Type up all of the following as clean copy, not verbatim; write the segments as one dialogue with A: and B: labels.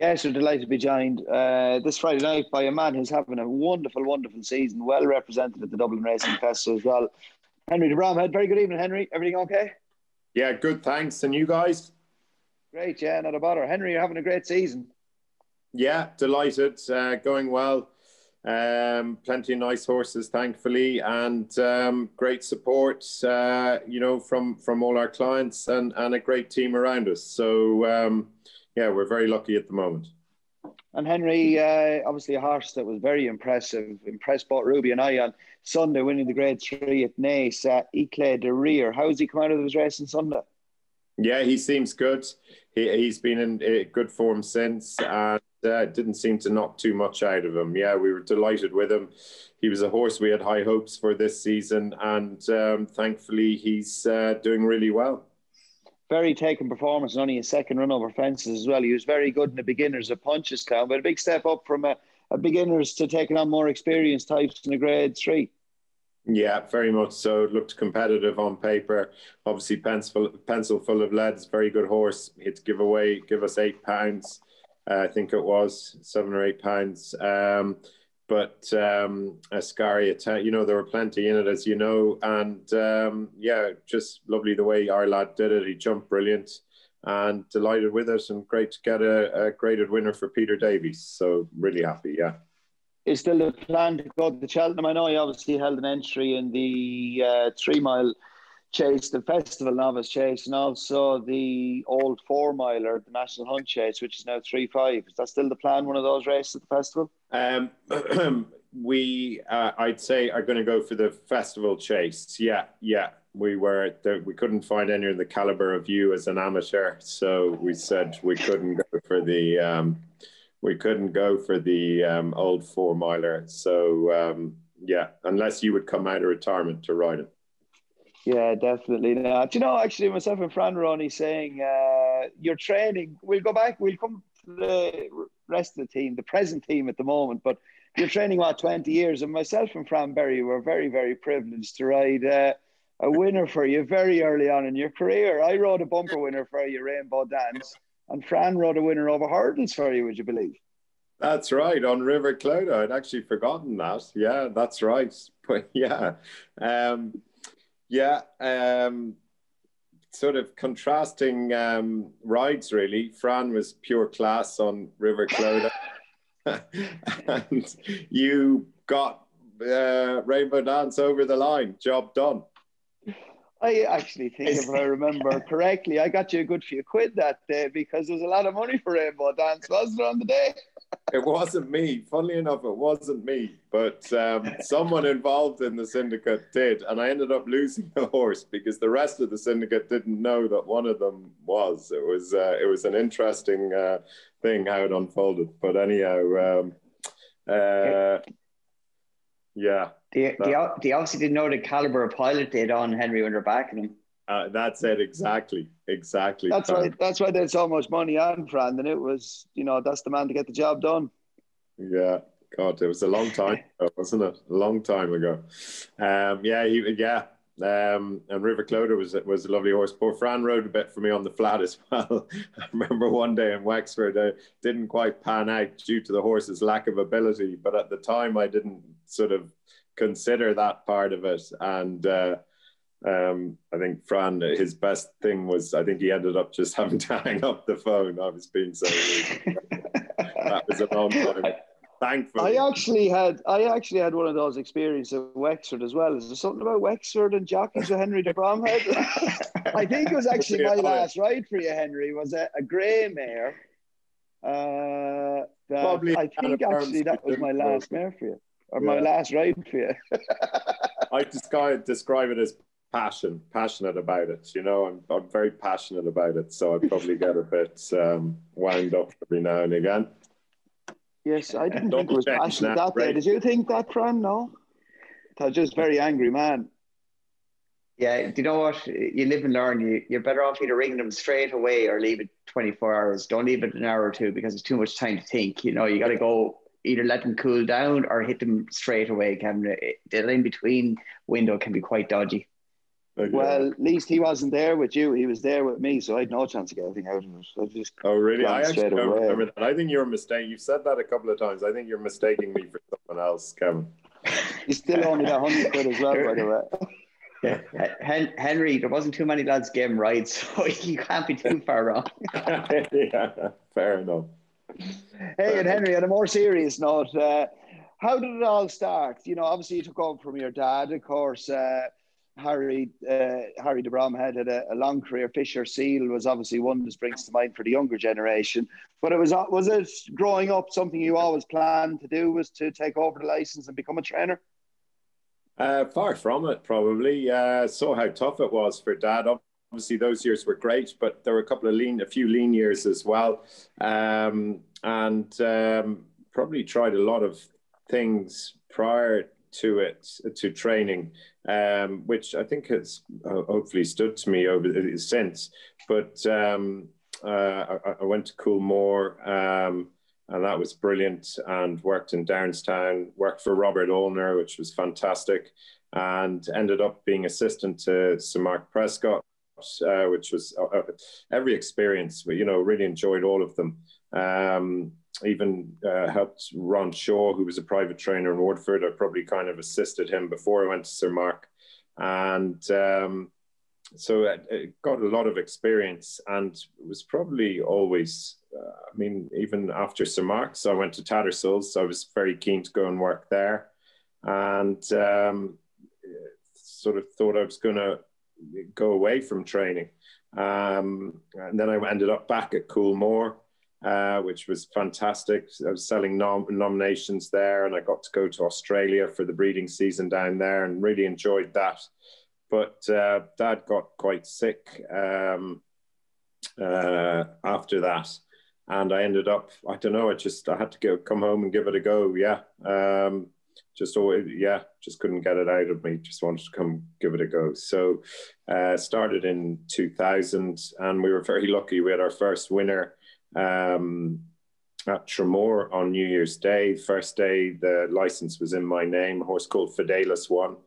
A: Yes, we're delighted to be joined this Friday night by a man who's having a wonderful, wonderful season, well represented at the Dublin Racing Festival as well. Henry De Bromhead. Very good evening, Henry. Everything okay?
B: Yeah, good, thanks. And you guys?
A: Great, yeah, not a bother. Henry, you're having a great season.
B: Yeah, delighted. Going well. Plenty of nice horses, thankfully, and great support, from all our clients and a great team around us. So, yeah, we're very lucky at the moment.
A: And Henry, obviously a horse that was very impressive, impressed both Ruby and I on Sunday, winning the Grade 3 at Naas, EKLAT, the RIRE. How has he come out of his race on Sunday?
B: Yeah, he seems good. He's been in good form since, and didn't seem to knock too much out of him. Yeah, we were delighted with him. He was a horse we had high hopes for this season, and thankfully he's doing really well.
A: Very taken performance, and only a second run over fences as well. He was very good in the beginners at Punchestown, but a big step up from a beginners to taking on more experienced types in a Grade 3.
B: Yeah, very much so. It looked competitive on paper. Obviously, pencil full of lead. Very good horse. He had to give us £8. I think it was £7 or £8. But Ascari, there were plenty in it, as you know. And just lovely the way our lad did it. He jumped brilliant and delighted with it, and great to get a graded winner for Peter Davies. So really happy, yeah.
A: Is still the plan to go to Cheltenham? I know he obviously held an entry in the 3 mile chase, the festival novice chase, and also the old 4 miler, the National Hunt chase, which is now 3-5. Is that still the plan, one of those races at the festival?
B: We, I'd say, are going to go for the festival chase. Yeah. We couldn't find any of the caliber of you as an amateur, so we said we couldn't go for the old 4 miler. So unless you would come out of retirement to ride it.
A: Yeah, definitely not. Actually, myself and Fran were only saying your training. We'll come to the rest of the team, the present team at the moment, but you're training 20 years, and myself and Fran Berry were very, very privileged to ride a winner for you very early on in your career. I rode a bumper winner for you, Rainbow Dance, and Fran rode a winner over hurdles for you, would you believe?
B: That's right, on River Cloud. I'd actually forgotten that. Yeah, that's right. But sort of contrasting rides, really. Fran was pure class on River Cloud. And you got Rainbow Dance over the line. Job done.
A: I actually think, if I remember correctly, I got you a good few quid that day because there was a lot of money for Rainbow Dance, wasn't it, on the day?
B: It wasn't me. Funnily enough, it wasn't me. But someone involved in the syndicate did. And I ended up losing the horse because the rest of the syndicate didn't know that one of them was. It was an interesting thing how it unfolded. But anyhow, yeah.
C: They obviously didn't know the caliber of pilot they'd on Henry when they're backing him.
B: That's it, exactly.
A: That's right. That's why they had so much money on Fran, and it was, that's the man to get the job done.
B: Yeah, God, it was a long time ago, wasn't it? A long time ago. And River Cloder was a lovely horse. Poor Fran rode a bit for me on the flat as well. I remember one day in Wexford, I didn't quite pan out due to the horse's lack of ability, but at the time I didn't sort of consider that part of it. And I think Fran, his best thing was, I think he ended up just having to hang up the phone. I was being so rude. That was a long time. Thankfully.
A: I actually had one of those experiences at Wexford as well. Is there something about Wexford and jockeys with Henry De Bromhead? I think it was actually my last ride for you, Henry, was a grey mare. I think actually that was my last mare for you, or my last ride for you.
B: I describe it as passionate about it. I'm very passionate about it, so I probably get a bit wound up every now and again.
A: Yes, I didn't think it was passionate that day. Did you think that, Fran? No? I was just a very angry man.
C: Yeah, do you know what? You live and learn. You're better off either ringing them straight away or leave it 24 hours. Don't leave it an hour or two because it's too much time to think. You got to go either let them cool down or hit them straight away. The in-between window can be quite dodgy.
A: Well, at least he wasn't there with you. He was there with me, so I had no chance of getting out of it. I just
B: really? I actually
A: straight
B: don't
A: away.
B: remember that. I think you're mistaken. You've said that a couple of times. I think you're mistaking me for someone else, Kevin.
A: You still owe me that 100 quid as well, by the way.
C: Yeah, Henry, there wasn't too many lads getting right, so you can't be too far wrong.
B: Yeah, fair enough.
A: Hey, and Henry, on a more serious note, how did it all start? You know, obviously you took over from your dad, of course. Harry De Bromhead had a long career. Fisher Seal was obviously one that springs to mind for the younger generation. But was it growing up something you always planned to do, was to take over the license and become a trainer?
B: Far from it, probably. Saw how tough it was for Dad. Obviously, those years were great, but there were a few lean years as well, and probably tried a lot of things prior to training, which I think has hopefully stood to me since. But I went to Coolmore. And that was brilliant, and worked in Downstown, worked for Robert Olner, which was fantastic, and ended up being assistant to Sir Mark Prescott, which was every experience, but, you know, really enjoyed all of them. Even helped Ron Shaw, who was a private trainer in Waterford. I probably kind of assisted him before I went to Sir Mark. And so I got a lot of experience, and it was probably always, I mean, even after Sir Mark's, I went to Tattersalls, so I was very keen to go and work there, and sort of thought I was going to go away from training. And then I ended up back at Coolmore, which was fantastic. I was selling nominations there, and I got to go to Australia for the breeding season down there, and really enjoyed that. But Dad got quite sick after that. And I ended up, I don't know, I had to come home and give it a go. Yeah. Just couldn't get it out of me. Just wanted to come give it a go. So started in 2000, and we were very lucky. We had our first winner at Tremor on New Year's Day. First day, the license was in my name. A horse called Fidelis won.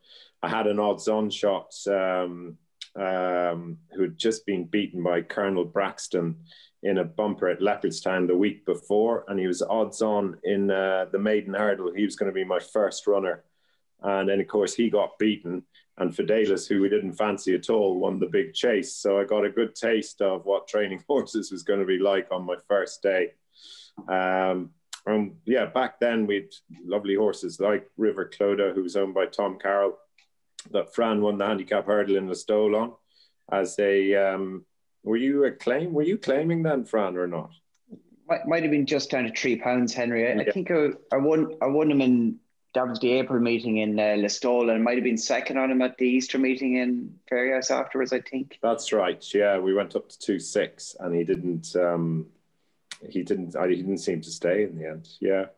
B: I had an odds-on shot who had just been beaten by Colonel Braxton in a bumper at Leopardstown the week before, and he was odds-on in the maiden hurdle. He was going to be my first runner. And then, of course, he got beaten, and Fidelis, who we didn't fancy at all, won the big chase. So I got a good taste of what training horses was going to be like on my first day. Back then, we'd lovely horses like River Clodagh, who was owned by Tom Carroll, that Fran won the handicap hurdle in Listowel on as a... Were you claiming then, Fran, or not?
C: Might have been just down to £3, Henry. I think I won him in, that was the April meeting in Listowel, and might have been second on him at the Easter meeting in Fairhouse afterwards, I think.
B: That's right. Yeah, we went up to 2-6, and he didn't seem to stay in the end. Yeah.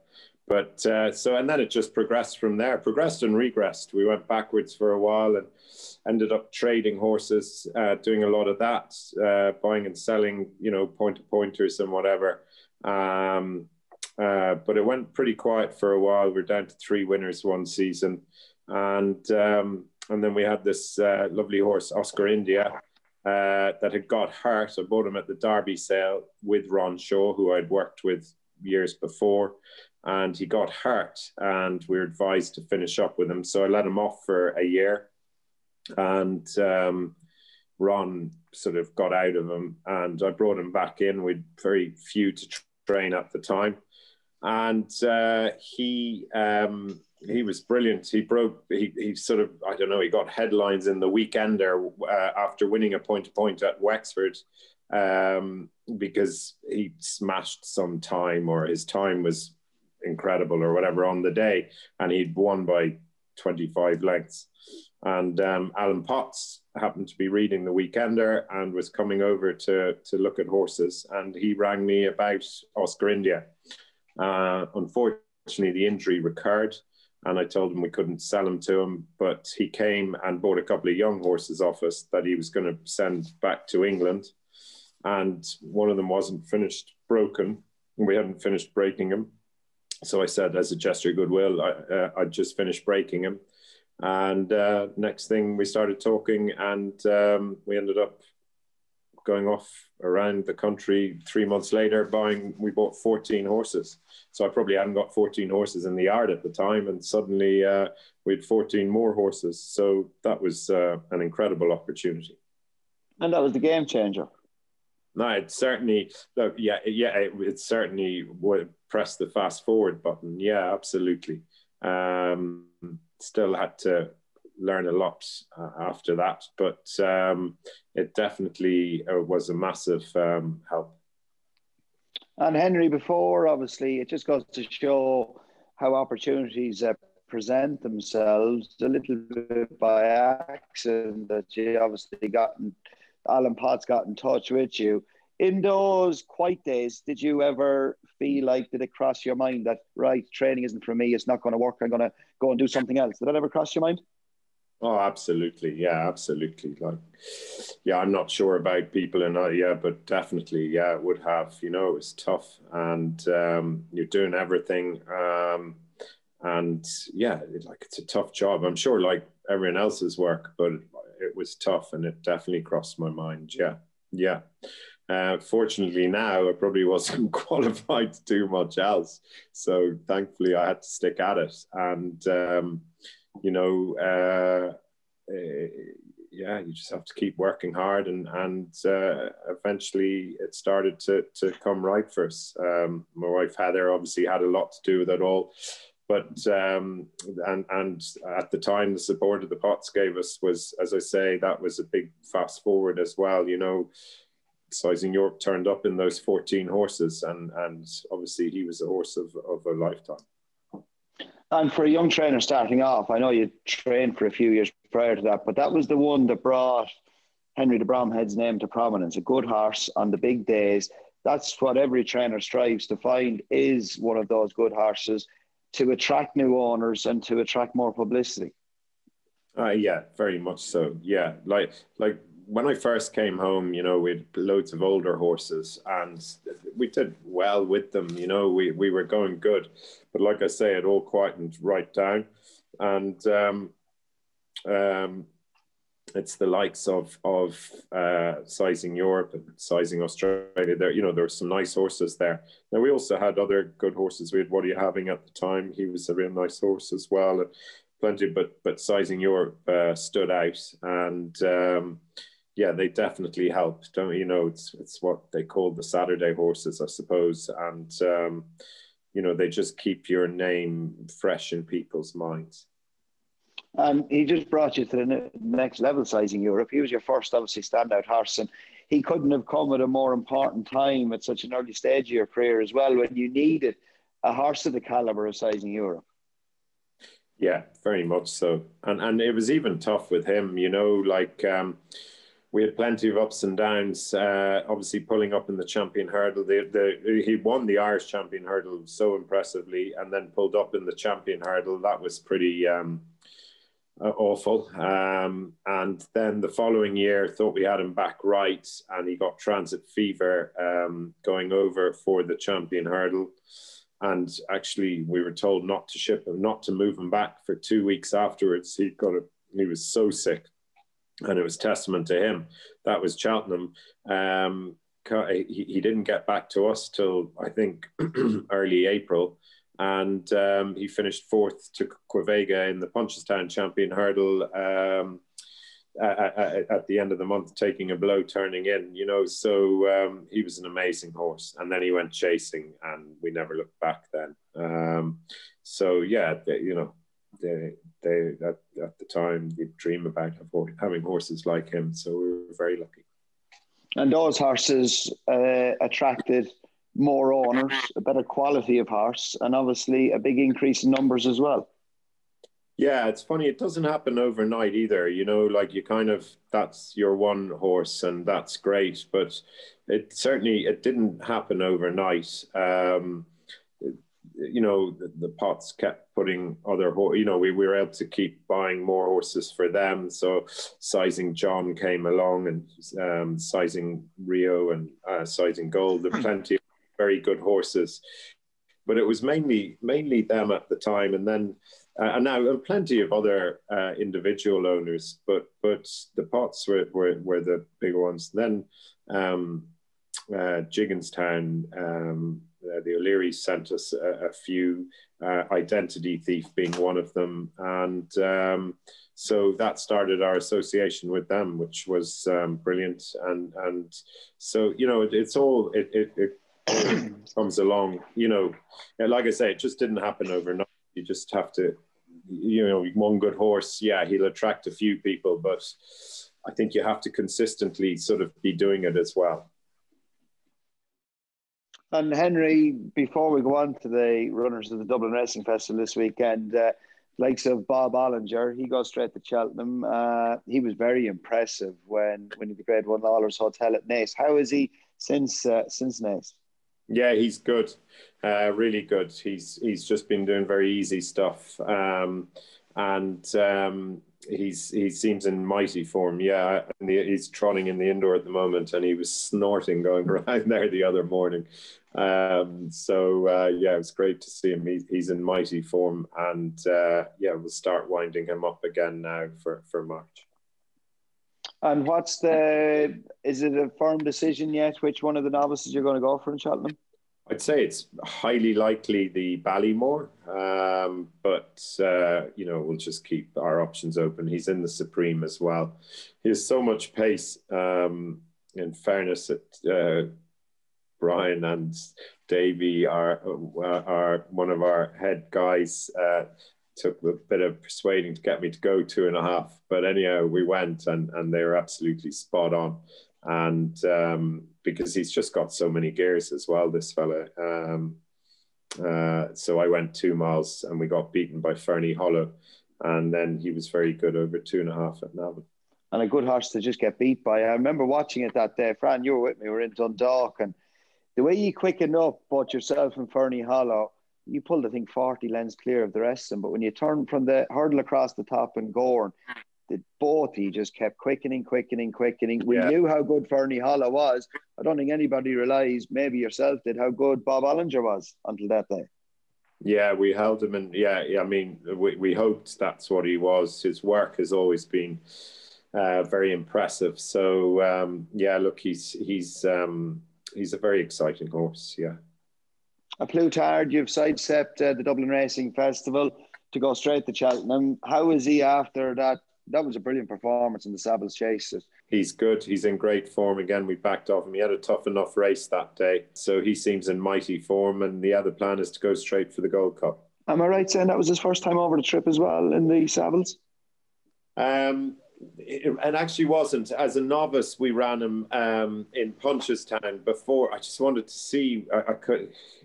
B: But and then it just progressed from there, progressed and regressed. We went backwards for a while and ended up trading horses, doing a lot of that, buying and selling, you know, pointers and whatever. But it went pretty quiet for a while. We're down to 3 winners one season. And then we had this lovely horse, Oscar India, that had got hurt. I bought him at the Derby sale with Ron Shaw, who I'd worked with years before. And he got hurt, and we were advised to finish up with him. So I let him off for a year, and Ron sort of got out of him, and I brought him back in. We'd very few to train at the time, and he was brilliant. He sort of, I don't know, he got headlines in the Weekender after winning a point-to-point at Wexford, because he smashed some time, or his time was incredible or whatever on the day, and he'd won by 25 lengths. And Alan Potts happened to be reading the Weekender and was coming over to look at horses, and he rang me about Oscar India. Unfortunately, the injury recurred, and I told him we couldn't sell him to him, but he came and bought a couple of young horses off us that he was going to send back to England, and one of them wasn't finished broken, and we hadn't finished breaking him. So I said, as a gesture of goodwill, I'd just finished breaking him. And next thing we started talking, and we ended up going off around the country. 3 months later, we bought 14 horses. So I probably hadn't got 14 horses in the yard at the time, and suddenly we had 14 more horses. So that was an incredible opportunity.
A: And that was the game changer.
B: No, it certainly, it certainly would press the fast forward button. Yeah, absolutely. Still had to learn a lot after that, but it definitely was a massive help.
A: And Henry, before, obviously, it just goes to show how opportunities present themselves a little bit by accident, that you obviously Alan Potts got in touch with you. In those quiet days, did you ever feel like, did it cross your mind that, right, training isn't for me, it's not going to work, I'm going to go and do something else? Did that ever cross your mind?
B: Oh, absolutely. Yeah, absolutely. Like, yeah, I'm not sure about people but definitely, yeah, it would have. You know, it was tough, and you're doing everything. And yeah, it's a tough job. I'm sure, like everyone else's work, but it was tough, and it definitely crossed my mind. Yeah, yeah. Fortunately, now I probably wasn't qualified to do much else, so thankfully I had to stick at it. And yeah, you just have to keep working hard, and eventually it started to come right for us. My wife Heather obviously had a lot to do with it all. But and at the time, the support of the Potts gave us was, as I say, that was a big fast forward as well. You know, Sizing Europe turned up in those 14 horses, and obviously he was a horse of a lifetime.
A: And for a young trainer starting off, I know you trained for a few years prior to that, but that was the one that brought Henry De Bromhead's name to prominence. A good horse on the big days. That's what every trainer strives to find, is one of those good horses, to attract new owners and to attract more publicity.
B: Yeah, very much so. Yeah, like when I first came home, you know, we had loads of older horses, and we did well with them. You know, we were going good, but like I say, it all quietened right down, and it's the likes of Sizing Europe and Sizing Australia. There, you know, there were some nice horses there. Now we also had other good horses. We had What Are You Having at the time. He was a real nice horse as well. Plenty, but Sizing Europe stood out, and yeah, they definitely helped. Don't you know? It's what they call the Saturday horses, I suppose, and you know, they just keep your name fresh in people's minds.
A: And he just brought you to the next level, Sizing Europe. He was your first, obviously, standout horse, and he couldn't have come at a more important time at such an early stage of your career as well, when you needed a horse of the caliber of Sizing Europe.
B: Yeah, very much so. And it was even tough with him, you know, like we had plenty of ups and downs, obviously pulling up in the champion hurdle. He won the Irish champion hurdle so impressively, and then pulled up in the champion hurdle. That was pretty awful. And then the following year, thought we had him back right, and he got transit fever going over for the champion hurdle. And actually, we were told not to ship him, not to move him back for 2 weeks afterwards. He was so sick, and it was testament to him. That was Cheltenham. He didn't get back to us till, I think, early April. And he finished fourth to Quevega in the Punchestown Champion Hurdle at the end of the month, taking a blow, turning in, you know. So he was an amazing horse. And then he went chasing, and we never looked back then. So yeah, you know, they at the time, they dream about having horses like him. So we were very lucky.
A: And those horses attracted more owners, a better quality of horse, and obviously a big increase in numbers as well.
B: Yeah, it's funny. It doesn't happen overnight either. You know, like that's your one horse, and that's great. But it didn't happen overnight. You know, the Potts kept putting other horses. You know, we were able to keep buying more horses for them. So Sizing John came along, and Sizing Rio and Sizing Gold. There were plenty of very good horses, but it was mainly them at the time. And then and now plenty of other individual owners, but the Potts were the bigger ones. Then Gigginstown, the O'Learys sent us a few, Identity Thief being one of them, and so that started our association with them, which was brilliant. And so, you know, it's all it comes along, you know. Like I say, it just didn't happen overnight. You just have to, you know, one good horse, yeah, he'll attract a few people, but I think you have to consistently sort of be doing it as well.
A: And Henry, before we go on to the runners of the Dublin Racing Festival this weekend, likes of Bob Ollinger, he goes straight to Cheltenham. He was very impressive when he the Grade 1 Lawlers Hotel at Naas. How is he since Naas? Yeah,
B: he's good, really good. He's just been doing very easy stuff, and he seems in mighty form. Yeah, and he's trotting in the indoor at the moment, and he was snorting going around there the other morning. So yeah, it was great to see him. He's in mighty form, and yeah, we'll start winding him up again now for March.
A: And is it a firm decision yet which one of the novices you're going to go for in Cheltenham?
B: I'd say it's highly likely the Ballymore, but you know, we'll just keep our options open. He's in the Supreme as well. He has so much pace. In fairness, Brian and Davey are one of our head guys. Took a bit of persuading to get me to go 2.5, but anyhow, we went and they were absolutely spot on. And because he's just got so many gears as well, this fella. So I went 2 miles and we got beaten by Fernie Hollow, and then he was very good over 2.5 at Navan.
A: And a good horse to just get beat by. I remember watching it that day. Fran, you were with me. We were in Dundalk, and the way you quickened up both yourself and Fernie Hollow, you pulled, I think, 40 lengths clear of the rest of them. But when you turned from the hurdle across the top and Gorn, he just kept quickening. We knew how good Fernie Hollow was. I don't think anybody realised, maybe yourself did, how good Bob Ollinger was until that day.
B: Yeah, we held him, and yeah, I mean, we hoped that's what he was. His work has always been very impressive. So yeah, look, he's a very exciting horse. Yeah.
A: A Plutard, you've sidestepped the Dublin Racing Festival to go straight to Cheltenham. How is he after that? That was a brilliant performance in the Savills Chase.
B: He's good. He's in great form again. We backed off him. He had a tough enough race that day. So he seems in mighty form. And the other plan is to go straight for the Gold Cup.
A: Am I right saying that was his first time over the trip as well in the Savills?
B: It actually wasn't. As a novice, we ran him in Punchestown before. I just wanted to see.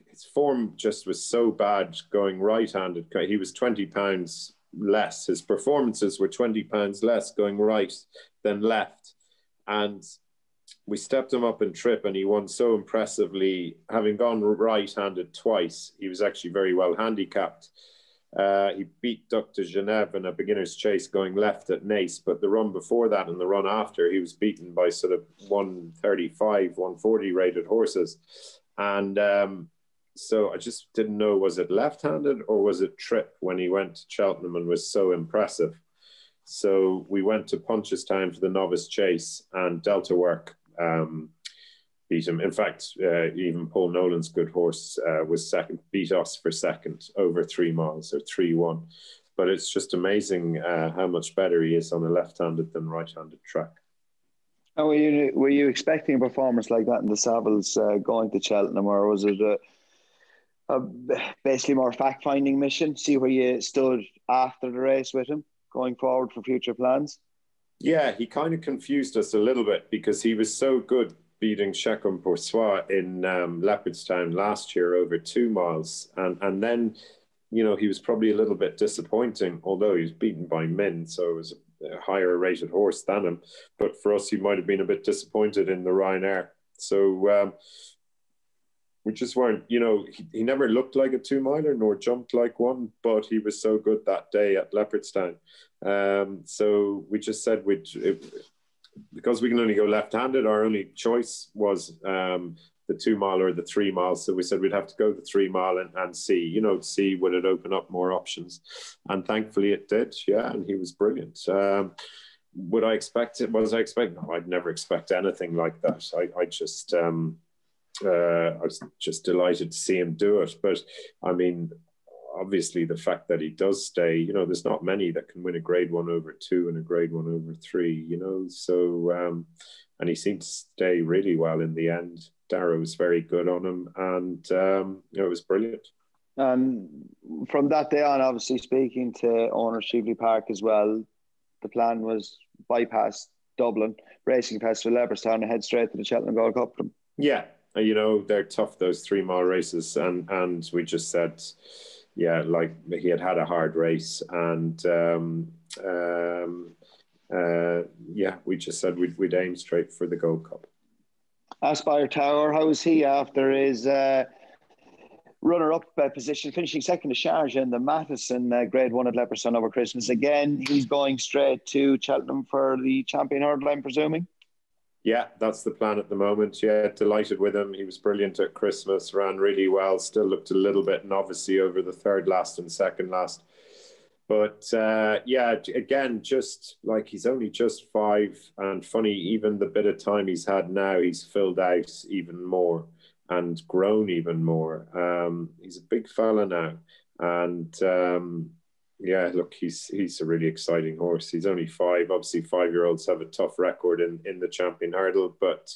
B: His form just was so bad going right-handed. He was 20 pounds less. His performances were 20 pounds less going right than left. And we stepped him up in trip and he won so impressively. Having gone right-handed twice, he was actually very well handicapped. He beat Dr. Genève in a beginner's chase going left at Naas, but the run before that and the run after, he was beaten by sort of 135, 140 rated horses. And so I just didn't know, was it left-handed or was it trip when he went to Cheltenham and was so impressive? So we went to Punchestown for the novice chase, and Delta Work beat him. In fact, even Paul Nolan's good horse was second, beat us for second over 3 miles, or 3-1. But it's just amazing how much better he is on a left-handed than right-handed track.
A: Oh, were you expecting a performance like that in the Savills going to Cheltenham, or was it a basically more fact-finding mission? See where you stood after the race with him, going forward for future plans?
B: Yeah, he kind of confused us a little bit because he was so good beating Chacun Pour Soi in Leopardstown last year over 2 miles. And then, you know, he was probably a little bit disappointing, although he was beaten by Min, so it was a higher rated horse than him. But for us, he might have been a bit disappointed in the Ryanair. So we just weren't, you know, he never looked like a 2-miler nor jumped like one, but he was so good that day at Leopardstown. So we just said because we can only go left-handed, our only choice was the the 2 mile or the 3 miles. So we said we'd have to go the 3 mile and see, see would it open up more options. And thankfully it did, yeah, and he was brilliant. Would I expect it? Was I expecting? No, I'd never expect anything like that. I was just delighted to see him do it. But I mean, obviously the fact that he does stay, there's not many that can win a grade 1 over 2 and a grade 1 over 3, so and he seemed to stay really well in the end. Darrow was very good on him, and it was brilliant.
A: And from that day on, obviously speaking to owner Shively Park as well, the plan was bypass Dublin, racing past Leopardstown and head straight to the Cheltenham Gold Cup.
B: Yeah, they're tough, those 3 mile races, and we just said, yeah, like he had a hard race, and yeah, we just said we'd aim straight for the Gold Cup. Aspire
A: Tower, how was he after his runner-up position, finishing second to Sharjah in the Matheson Grade 1 at Leopardstown over Christmas? Again, he's going straight to Cheltenham for the champion hurdle, I'm presuming?
B: Yeah, that's the plan at the moment. Yeah, delighted with him. He was brilliant at Christmas, ran really well, still looked a little bit novice-y over the third last and second last. But yeah, again, just like he's only just 5, and funny, even the bit of time he's had now, he's filled out even more and grown even more. He's a big fella now, and yeah, look, he's a really exciting horse. He's only 5. Obviously, 5-year-olds have a tough record in the champion hurdle, but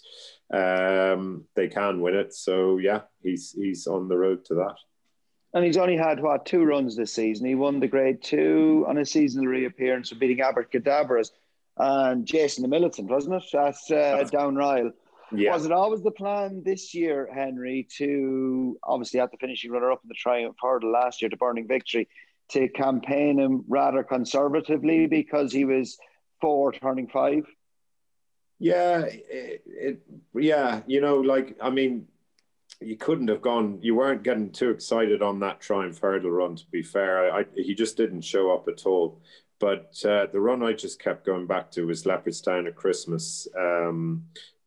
B: they can win it. So yeah, he's on the road to that.
A: And he's only had, 2 runs this season. He won the Grade 2 on a seasonal reappearance for beating Abercadabras and Jason the Militant, wasn't it? That's down Ryle. Yeah. Was it always the plan this year, Henry, to obviously at the finishing runner-up in the Triumph Hurdle last year, to Burning Victory, to campaign him rather conservatively because he was 4 turning 5?
B: Yeah, yeah, I mean, you couldn't have gone, you weren't getting too excited on that Triumph Hurdle run, to be fair. He just didn't show up at all. But the run I just kept going back to was Leopardstown at Christmas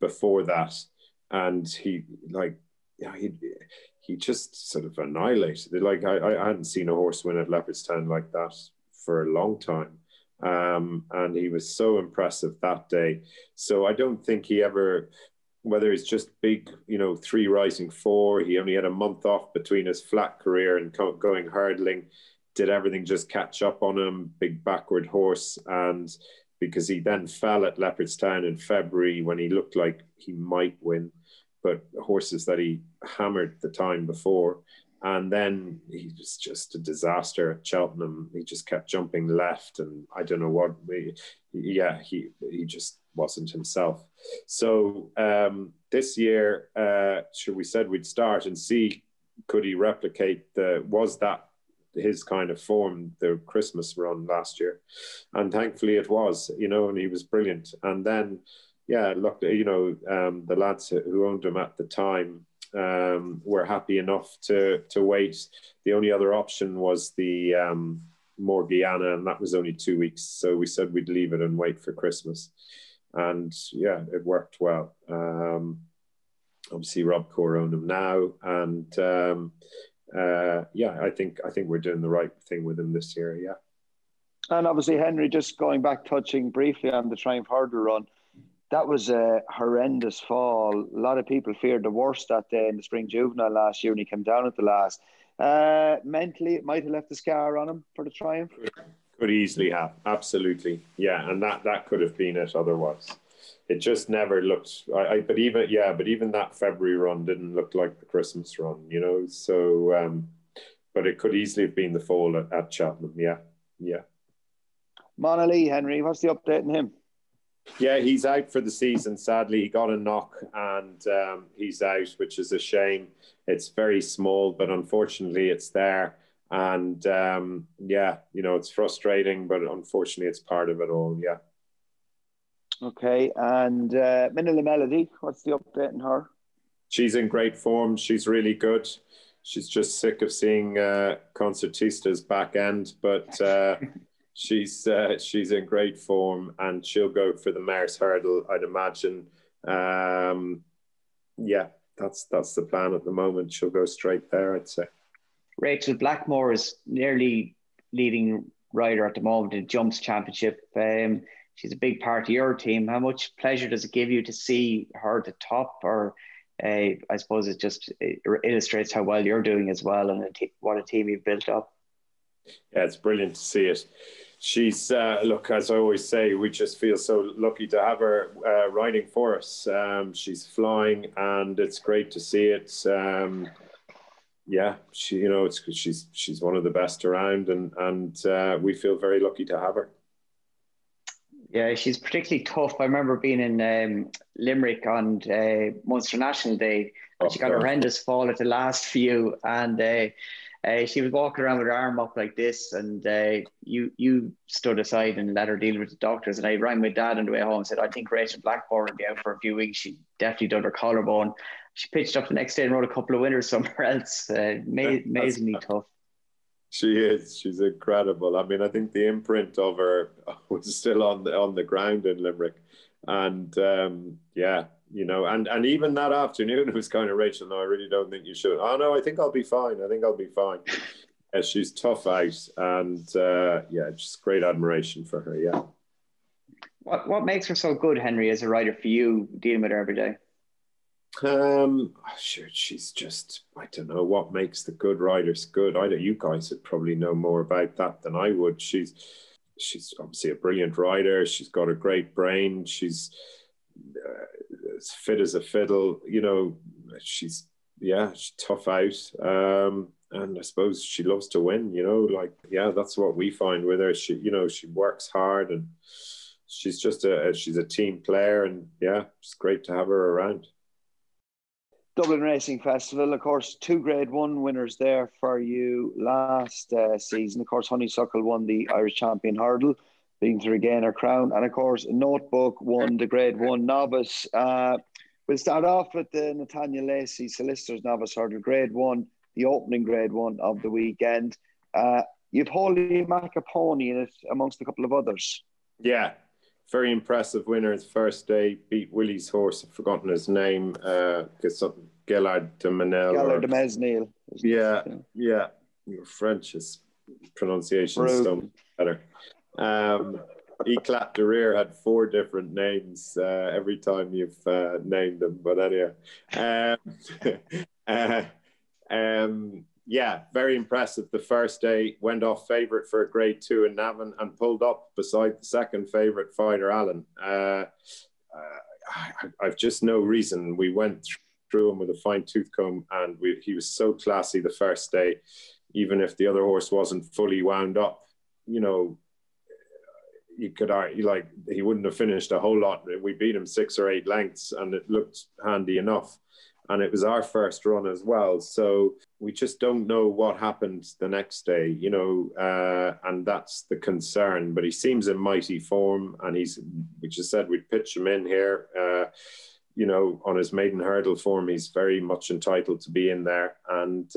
B: before that. And he just sort of annihilated. Like I hadn't seen a horse win at Leopardstown like that for a long time. And he was so impressive that day. So I don't think he ever, whether it's just big, 3 rising 4, he only had a month off between his flat career and going hurdling, did everything just catch up on him, big backward horse. And because he then fell at Leopardstown in February when he looked like he might win, but horses that he hammered the time before. And then he was just a disaster at Cheltenham. He just kept jumping left, and I don't know what. He just wasn't himself. So this year, we said we'd start and see, could he replicate was that his kind of form, the Christmas run last year? And thankfully it was, and he was brilliant. And then, yeah, look, the lads who owned him at the time were happy enough to wait. The only other option was the Morgiana, and that was only 2 weeks. So we said we'd leave it and wait for Christmas. And yeah, it worked well. Obviously Rob Core owned him now, and yeah, I think we're doing the right thing with him this year. Yeah.
A: And obviously, Henry, just going back, touching briefly on the Triumph Hurdle run, that was a horrendous fall. A lot of people feared the worst that day in the Spring Juvenile last year when he came down at the last. Mentally, it might have left a scar on him for the Triumph.
B: Could easily have, absolutely, yeah, and that could have been it otherwise. It just never looked. But even that February run didn't look like the Christmas run, So, but it could easily have been the fall at Cheltenham. Yeah.
A: MINELLA, Henry, what's the update on him?
B: Yeah, he's out for the season. Sadly, he got a knock, and he's out, which is a shame. It's very small, but unfortunately, it's there. And yeah, it's frustrating, but unfortunately, it's part of it all. Yeah.
A: Okay, and MINELLA Melody, what's the update on her?
B: She's in great form. She's really good. She's just sick of seeing Concertista's back end, but she's in great form, and she'll go for the Mare's Hurdle, I'd imagine. Yeah, that's the plan at the moment. She'll go straight there, I'd say.
C: Rachel Blackmore is nearly leading rider at the moment in Jumps Championship. She's a big part of your team. How much pleasure does it give you to see her at the top? Or I suppose it illustrates how well you're doing as well, and what a team you've built up.
B: Yeah, it's brilliant to see it. She's, look, as I always say, we just feel so lucky to have her riding for us. She's flying, and it's great to see it. Yeah, she's one of the best around, and we feel very lucky to have her.
C: Yeah, she's particularly tough. I remember being in Limerick on Munster National Day, and she got a horrendous fall at the last few, and she was walking around with her arm up like this, and you stood aside and let her deal with the doctors. And I rang my dad on the way home and said, I think Rachel Blackmore will be out for a few weeks. She definitely done her collarbone. She pitched up the next day and rode a couple of winners somewhere else. Amazingly tough.
B: She is. She's incredible. I mean, I think the imprint of her was still on the ground in Limerick, and yeah, you know, and even that afternoon it was kind of, Rachel, no, I really don't think you should. Oh no, I think I'll be fine. I think I'll be fine. She's tough out, and yeah, just great admiration for her. Yeah.
C: What makes her so good, Henry, as a rider for you, dealing with her every day?
B: Sure, she's just, I don't know what makes the good riders good. You guys would probably know more about that than I would. She's obviously a brilliant rider. She's got a great brain. She's as fit as a fiddle. You know, she's tough out. And I suppose she loves to win. You know, like, yeah, that's what we find with her. She works hard, and she's just she's a team player, and yeah, it's great to have her around.
A: Dublin Racing Festival, of course, 2 Grade 1 winners there for you last season. Of course, Honeysuckle won the Irish Champion Hurdle, being to regain her crown. And of course, Notebook won the Grade 1 Novice. We'll start off with the Nathaniel Lacey Solicitors Novice Hurdle, Grade 1, the opening Grade 1 of the weekend. You've Holy Macapony in it amongst a couple of others.
B: Yeah. Very impressive winner his first day, beat Willie's horse. I've forgotten his name. Gellard de Manel.
A: Gellard de Mesnil.
B: Yeah. Your French pronunciation is so better. EKLAT de RIRE had 4 different names every time you've named them. But anyway. Yeah, very impressive. The first day went off favourite for a Grade 2 in Navan and pulled up beside the second favourite, Fighter Allen. I've just no reason. We went through him with a fine-tooth comb, and he was so classy the first day, even if the other horse wasn't fully wound up. You know, you could argue, like, he wouldn't have finished a whole lot. We beat him 6 or 8 lengths, and it looked handy enough. And it was our first run as well. So we just don't know what happened the next day, you know, and that's the concern. But he seems in mighty form, and we just said we'd pitch him in here. You know, on his maiden hurdle form, he's very much entitled to be in there. And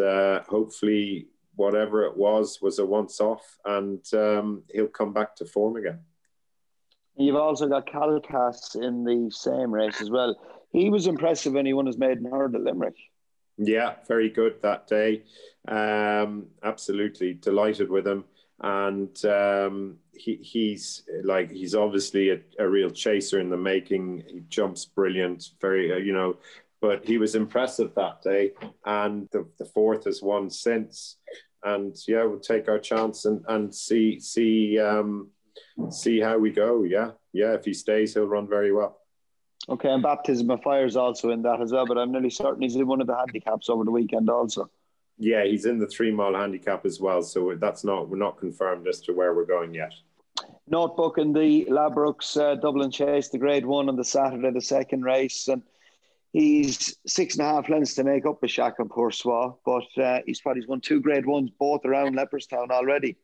B: hopefully whatever it was a once-off, and he'll come back to form again.
A: You've also got Calcas in the same race as well. He was impressive when he won his maiden hurdle at Limerick.
B: Yeah, very good that day. Absolutely delighted with him. And he's obviously a real chaser in the making. He jumps brilliant, very, you know, but he was impressive that day. And the 4th has won since. And yeah, we'll take our chance and see how we go. Yeah. If he stays, he'll run very well.
A: Okay, and Baptism of Fire is also in that as well, but I'm nearly certain he's in one of the handicaps over the weekend also.
B: Yeah, he's in the 3-mile handicap as well, so we're not confirmed as to where we're going yet.
A: Notebook in the Labrooks Dublin Chase, the Grade 1 on the Saturday, the second race, and he's 6.5 lengths to make up with Shaka Poursois, but he's won 2 Grade 1s, both around Leopardstown already.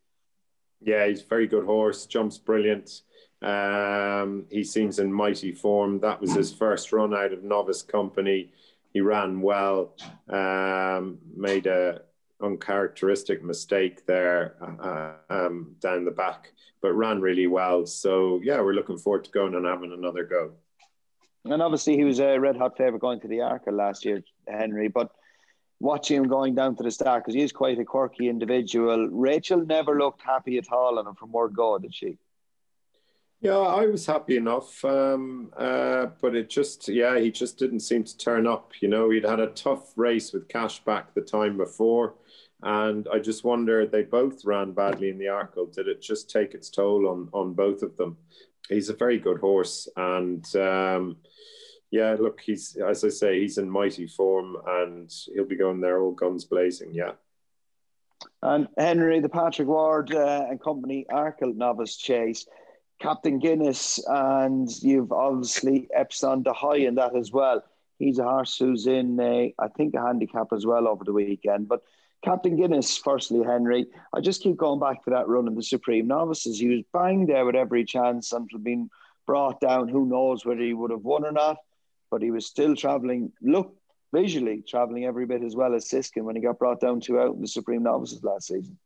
A: Yeah,
B: he's a very good horse, jumps brilliant. He seems in mighty form. That was his first run out of novice company. He ran well, made a uncharacteristic mistake there down the back, but ran really well. So yeah, we're looking forward to going and having another go.
A: And obviously he was a red hot favourite going to the Arkle last year, Henry, but watching him going down to the start, because he is quite a quirky individual. Rachel never looked happy at all on him from word go, did she?
B: Yeah, I was happy enough, but he just didn't seem to turn up. You know, he'd had a tough race with Cashback the time before, and I just wonder, they both ran badly in the Arkle. Did it just take its toll on both of them? He's a very good horse, and yeah, look, he's, as I say, he's in mighty form, and he'll be going there all guns blazing. Yeah.
A: And Henry, the Patrick Ward and company Arkle Novice Chase, Captain Guinness, and you've obviously Epsom the High in that as well. He's a horse who's in, I think, a handicap as well over the weekend. But Captain Guinness, firstly, Henry, I just keep going back to that run in the Supreme Novices. He was banged there with every chance until being brought down. Who knows whether he would have won or not, but he was still travelling, visually travelling every bit as well as Siskin when he got brought down 2 out in the Supreme Novices last season.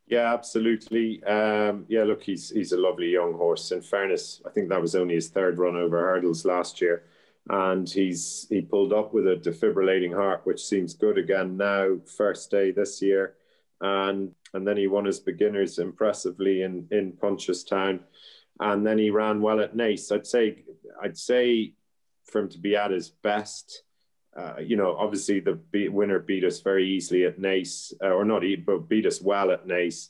B: Yeah, absolutely. Yeah, look, he's a lovely young horse. In fairness, I think that was only his 3rd run over hurdles last year. And he pulled up with a defibrillating heart, which seems good again now, first day this year. And then he won his beginners impressively in Punchestown. And then he ran well at Naas. I'd say for him to be at his best, you know, obviously the winner beat us very easily at Naas, but beat us well at Naas.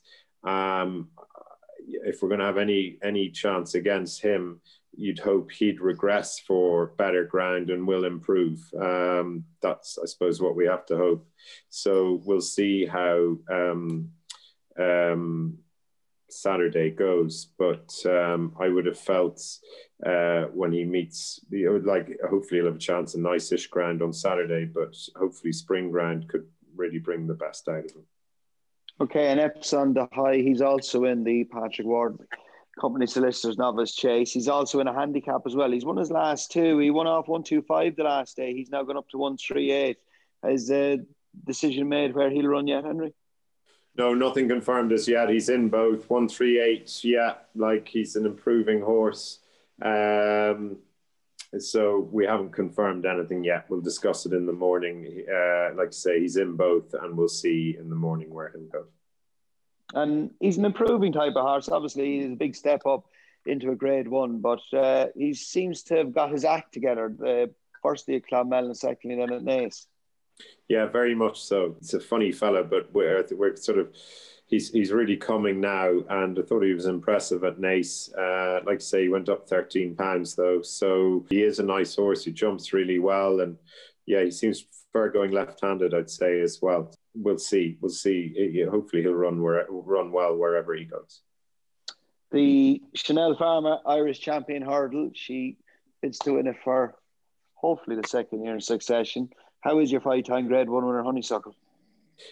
B: If we're going to have any chance against him, you'd hope he'd regress for better ground and will improve. That's, I suppose, what we have to hope. So we'll see how Saturday goes. But I would have felt when he meets, hopefully he'll have a chance in nice-ish ground on Saturday, but hopefully spring ground could really bring the best out of him. Okay,
A: and Epsom the High, he's also in the Patrick Ward Company Solicitors Novice Chase. He's also in a handicap as well. He's won his last 2. He won off 125 the last day. He's now gone up to 138. Has the decision made where he'll run yet, Henry?
B: No, nothing confirmed as yet. He's in both 138. Yeah, like he's an improving horse. So we haven't confirmed anything yet. We'll discuss it in the morning. Like I say, he's in both, and we'll see in the morning where he'll go. And
A: he's an improving type of horse. Obviously, he's a big step up into a grade 1, but he seems to have got his act together. Firstly at Clonmel and secondly then at Naas.
B: Yeah, very much so. It's a funny fella, but we're sort of, he's really coming now, and I thought he was impressive at Naas. Like I say, he went up 13 pounds though, so he is a nice horse. He jumps really well, and yeah, he seems to prefer going left-handed, I'd say, as well. We'll see. Hopefully he'll run well wherever he goes.
A: The Chanel Farmer Irish Champion Hurdle, she bids to win it for hopefully the 2nd year in succession. How is your 5-time grade 1 winner, Honeysuckle?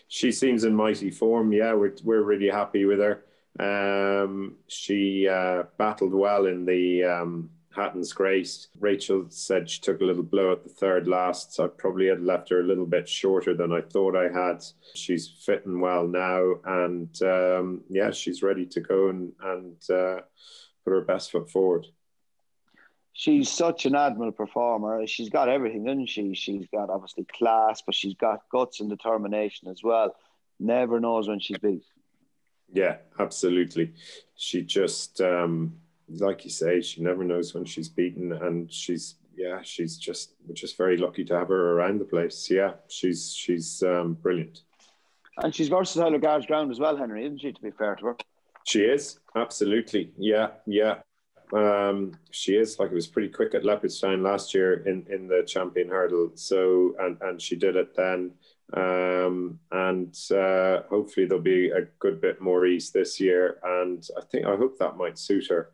B: She seems in mighty form. Yeah, we're really happy with her. She battled well in the Hatton's Grace. Rachel said she took a little blow at the 3rd last, so I probably had left her a little bit shorter than I thought I had. She's fitting well now, and yeah, she's ready to go and put her best foot forward.
A: She's such an admirable performer. She's got everything, doesn't she? She's got obviously class, but she's got guts and determination as well. Never knows when she's beat.
B: Yeah, absolutely. She just, like you say, she never knows when she's beaten, and we're just very lucky to have her around the place. Yeah, she's brilliant.
A: And she's versatile at Guards Ground as well, Henry, isn't she, to be fair to her?
B: She is, absolutely. Yeah. She is. Like, it was pretty quick at Leopardstown last year in the Champion Hurdle. So, and she did it then. And hopefully there'll be a good bit more ease this year. And I hope that might suit her,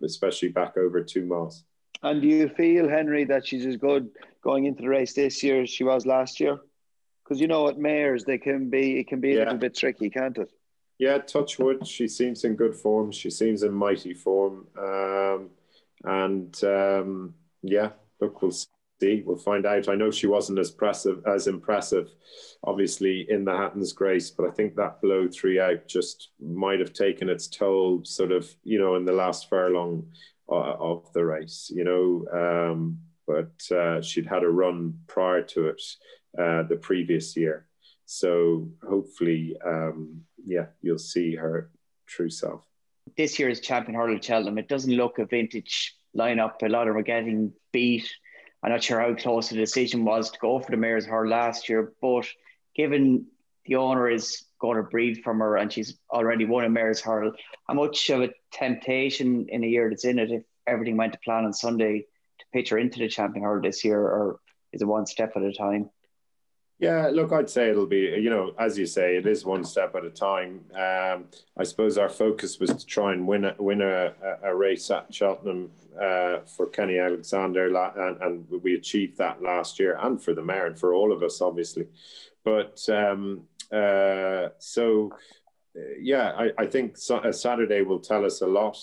B: especially back over 2 miles.
A: And do you feel, Henry, that she's as good going into the race this year as she was last year? Because you know, at mares, it can be a little bit tricky, can't it?
B: Yeah, touch wood. She seems in good form. She seems in mighty form. Yeah, look, we'll see. We'll find out. I know she wasn't as impressive, obviously, in the Hatton's Grace, but I think that blow 3 out just might have taken its toll, sort of, you know, in the last furlong. of the race, you know. But she'd had a run prior to it the previous year. So hopefully, you'll see her true self.
C: This year's champion hurdle at Cheltenham, it doesn't look a vintage lineup. A lot of them are getting beat. I'm not sure how close the decision was to go for the mare's hurdle last year, but given the owner is going to breed from her and she's already won a mare's hurdle, how much of a temptation in a year that's in it, if everything went to plan on Sunday, to pitch her into the champion hurdle this year, or is it one step at a time?
B: Yeah, look, I'd say it'll be, you know, as you say, it is one step at a time. I suppose our focus was to try and win a race at Cheltenham for Kenny Alexander, and we achieved that last year, and for the mare and for all of us, obviously. But I think Saturday will tell us a lot.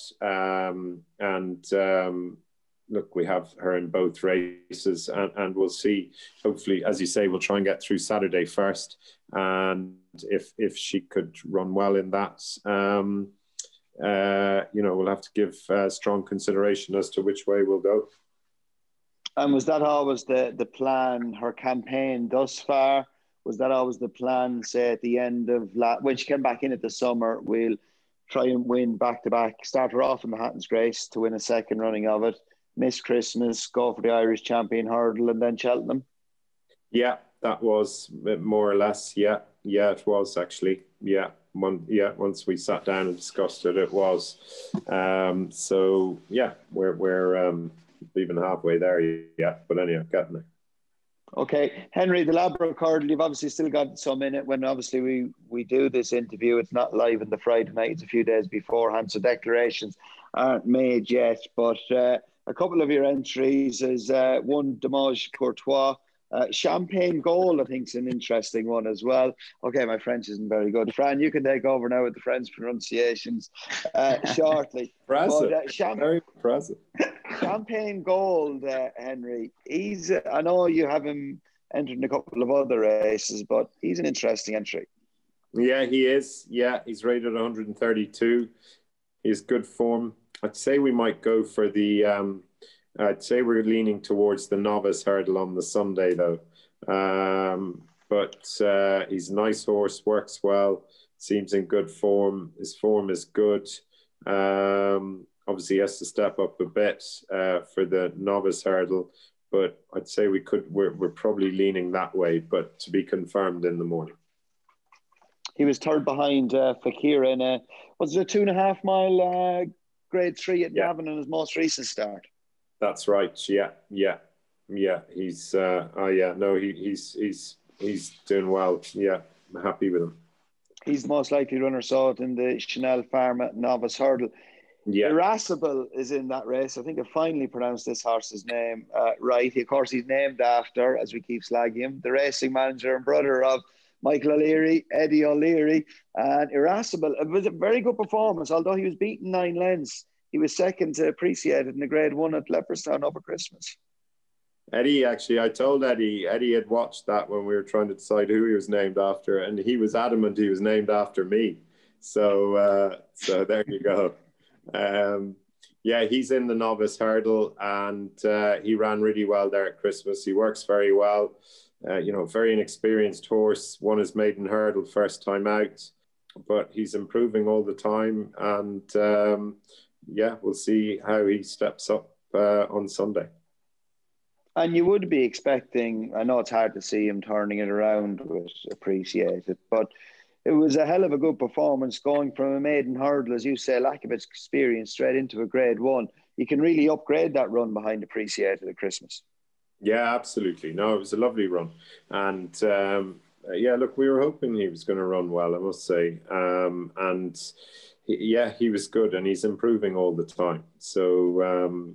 B: Look, we have her in both races, and we'll see. Hopefully, as you say, we'll try and get through Saturday first. And if she could run well in that, we'll have to give strong consideration as to which way we'll go.
A: And was that always the plan, her campaign thus far? Was that always the plan, say, at the end of when she came back in at the summer, we'll try and win back-to-back, start her off in the Hatton's Grace to win a second running of it, miss Christmas, go for the Irish Champion Hurdle, and then Cheltenham? Yeah,
B: that was more or less. Yeah, it was actually. Once we sat down and discussed it, it was. We're even halfway there yet, but anyhow, getting there.
A: Okay, Henry, the Ladbroke Hurdle, you've obviously still got some in it. When obviously we do this interview, it's not live on the Friday night, it's a few days beforehand, so declarations aren't made yet. But a couple of your entries is one, Dommage Courtois. Champagne Gold, I think, is an interesting one as well. Okay, my French isn't very good. Fran, you can take over now with the French pronunciations shortly.
B: Very impressive.
A: Champagne Gold, Henry. I know you have him entered in a couple of other races, but he's an interesting entry.
B: Yeah, he is. Yeah, he's rated 132. He's good form. I'd say we might go for the... I'd say we're leaning towards the Novice hurdle on the Sunday, though. But he's a nice horse, works well, seems in good form. His form is good. Obviously, he has to step up a bit for the Novice hurdle, but I'd say we're probably leaning that way, but to be confirmed in the morning.
A: He was third behind Fakir in was it a 2.5 mile grade 3 at Navan in his most recent start?
B: That's right. Yeah. He's he's doing well. Yeah, I'm happy with him.
A: He's the most likely runner sought in the Chanel Pharma Novice Hurdle. Yeah. Irascible is in that race. I think I finally pronounced this horse's name right. Of course, he's named after, as we keep slagging him, the racing manager and brother of Michael O'Leary, Eddie O'Leary. And Irascible, it was a very good performance, although he was beaten 9 lengths. He was second to Appreciated in the Grade 1 at Leopardstown over Christmas.
B: Eddie, actually, I told Eddie had watched that when we were trying to decide who he was named after, and he was adamant he was named after me. So there you go. He's in the Novice Hurdle, and he ran really well there at Christmas. He works very well. Very inexperienced horse, won his maiden hurdle first time out, but he's improving all the time, and we'll see how he steps up on Sunday.
A: And you would be expecting, I know it's hard to see him turning it around with Appreciated, but it was a hell of a good performance going from a maiden hurdle, as you say, lack of experience, straight into a Grade 1. You can really upgrade that run behind Appreciated at Christmas. Yeah,
B: absolutely. No, it was a lovely run. And look, we were hoping he was going to run well, I must say. He was good, and he's improving all the time. So,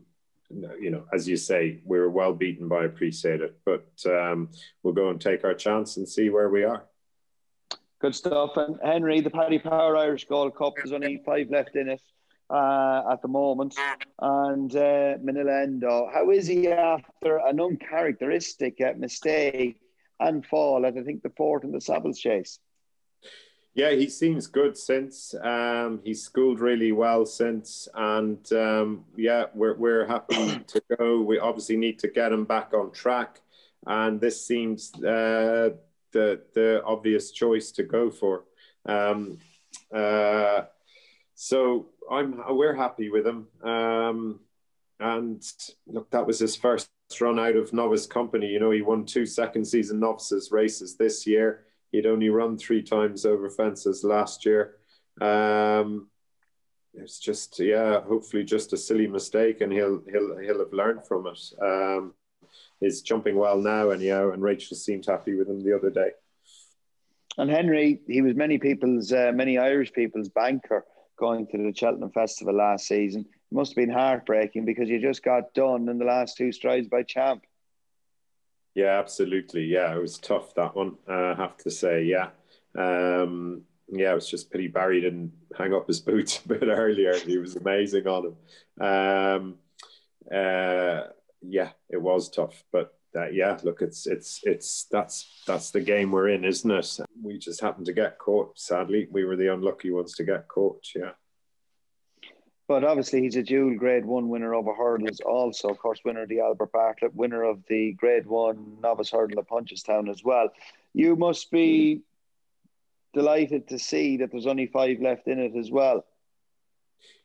B: as you say, we were well beaten by Appreciated, but we'll go and take our chance and see where we are.
A: Good stuff. And Henry, the Paddy Power Irish Gold Cup, there's only 5 left in it at the moment. And MINELLA ENDO, how is he after an uncharacteristic mistake and fall at, I think, the 4th in the Savills Chase?
B: Yeah, he seems good since. He's schooled really well since, and yeah, we're happy to go. We obviously need to get him back on track, and this seems the obvious choice to go for. So we're happy with him. And look, that was his first run out of novice company. You know, he won 2 second season novices races this year. He'd only run 3 times over fences last year. It's just, yeah, hopefully just a silly mistake, and he'll have learned from it. He's jumping well now, and Rachel seemed happy with him the other day.
A: And Henry, he was many Irish people's banker going to the Cheltenham Festival last season. It must have been heartbreaking because you just got done in the last 2 strides by Champ.
B: Yeah, absolutely. Yeah, it was tough, that one, I have to say. Yeah. Yeah, it was just pity Barry didn't hang up his boots a bit earlier. He was amazing on him. Yeah, it was tough. But yeah, look, that's the game we're in, isn't it? We just happened to get caught, sadly. We were the unlucky ones to get caught, yeah.
A: But obviously he's a dual Grade 1 winner over hurdles, also, of course, winner of the Albert Bartlett, winner of the Grade 1 novice hurdle at Punchestown as well. You must be delighted to see that there's only 5 left in it as well.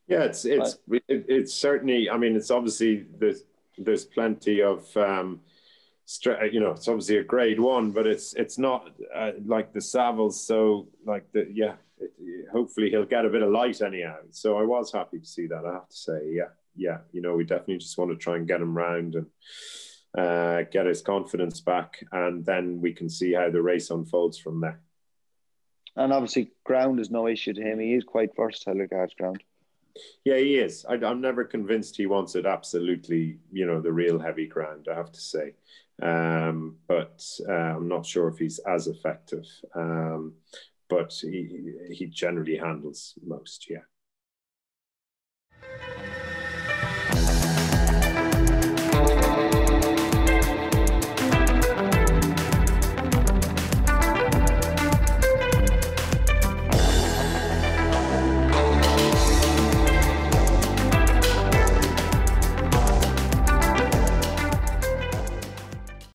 A: Yeah,
B: it's certainly, I mean, it's obviously, there's plenty of, you know, it's obviously a Grade 1, but it's not like the Savills, so like hopefully he'll get a bit of light anyhow. So I was happy to see that, I have to say. Yeah, you know, we definitely just want to try and get him round and get his confidence back, and then we can see how the race unfolds from there.
A: And obviously ground is no issue to him. He is quite versatile regards ground.
B: Yeah, he is. I'm never convinced he wants it absolutely, you know, the real heavy ground, I have to say. But I'm not sure if he's as effective. But he generally handles most, yeah.